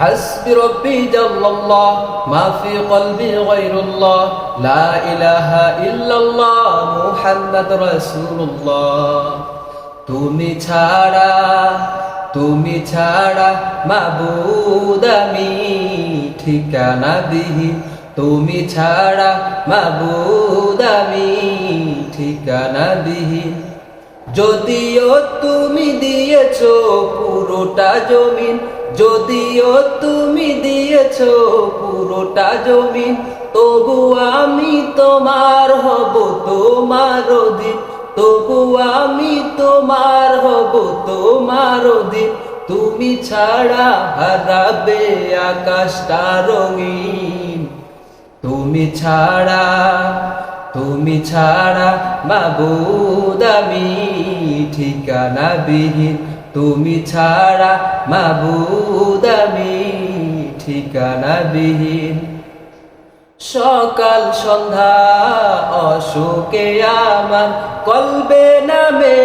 حسبي ربي جل الله ما في قلبي غير الله لا إله إلا الله محمد رسول الله তুমি ছাড়া মাবুদ আমি ঠিকানা বিহীন তুমি ছাড়া মাবুদ আমি ঠিকানা বিহীন যদিও তুমি দিয়েছো পুরোটা জমিন যদিও তুমি দিয়েছো পুরোটা জমিন তবু আমি তোমার হব তোমার অধীন তবু আমি তোমার হব তোমার অধীন তুমি ছাড়া হারাবে আকাশটা রঙিন তুমি ছাড়া মাবুদ আমি ঠিকানা বিহীন তুমি ছাড়া মাবুদ আমি ঠিকানা বিহীন সকাল সন্ধ্যা অশোকে আমার কলবে নামে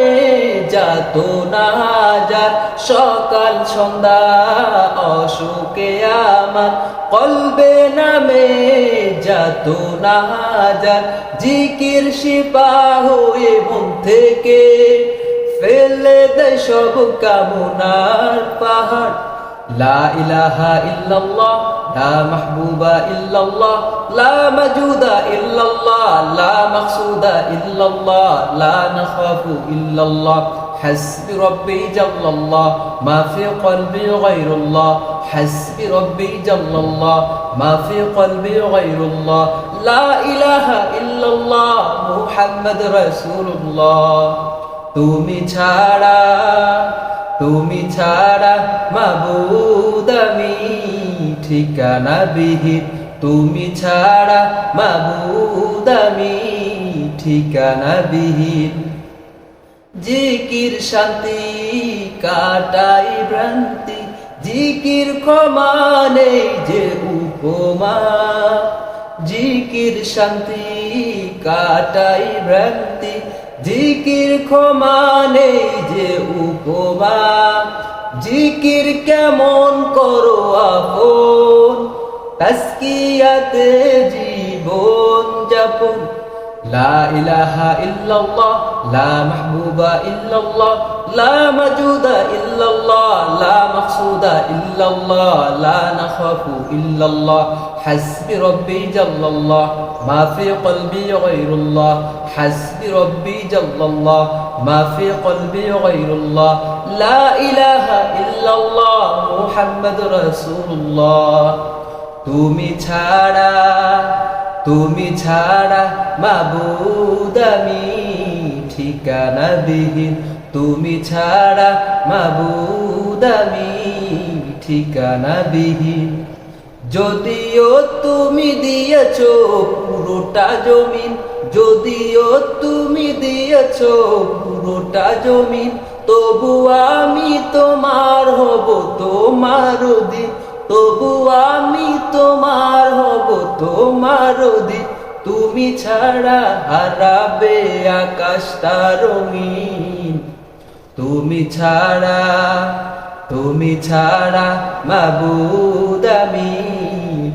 যাতনা হাজার সকাল সন্ধ্যা অশোকে আমার কলবে নামে যাতনা হাজার জিকির শিপা হয়ে মন থেকে ফেলে দেয় সব কামনার পাহাড় লা ইলাহা ইল্লাল্লাহ লা মাহবুবা ইল্লাল্লাহ লা মাজুদা ইল্লাল্লাহ লা মাকসুদা ইল্লাল্লাহ লা নাখাফু ইল্লাল্লাহ حسبي ربي جل الله ما في قلبي غير الله حسبي ربي جل الله ما في قلبي غير الله لا إله إلا الله محمد رسول الله তুমি ছাড়া মাবুদ আমি ঠিকানা বিহীন তুমি ছাড়া মাবুদ আমি ঠিকানা বিহীন জিকির শান্তি কাটাই ভ্রান্তি জিকির ক্ষমা নেই যে উপমা জিকির শান্তি কাটাই ভ্রান্তি জিকির ক্ষমা নেই যে উপমা জিকির কেমন করো আপন তাসকিয়াতে জীবন যাপন লা ইলাহা ইল্লাল্লাহ লা মাহবুবা ইল্লাল্লাহ লা মাজুদা ইল্লাল্লাহ লা মাকসুদা ইল্লাল্লাহ লা নাখাফু ইল্লাল্লাহ حسبي ربي جل الله ما في قلبي غير الله حسبي ربي جل الله ما في قلبي غير الله لا إله إلا الله محمد رسول الله তুমি ছাড়া মাবুদ আমি ঠিকানা বিহীন তুমি ছাড়া মাবুদ আমি ঠিকানা বিহীন যদিও তুমি দিয়েছো পুরোটা জমিন যদিও তুমি দিয়েছো পুরোটা জমিন তবু আমি তোমার হব তোমার অধীন তবু আমি তোমার হব তোমার অধীন তুমি ছাড়া হারাবে আকাশটা রঙিন তুমি ছাড়া মাবুদ আমি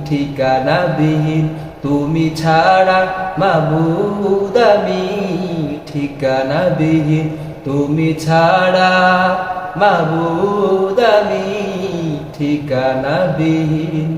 ঠিকানা বিহীন তুমি ছাড়া মাবুদ আমি ঠিকানা বিহীন তুমি ছাড়া মাবুদ আমি ঠিকানা বিহীন।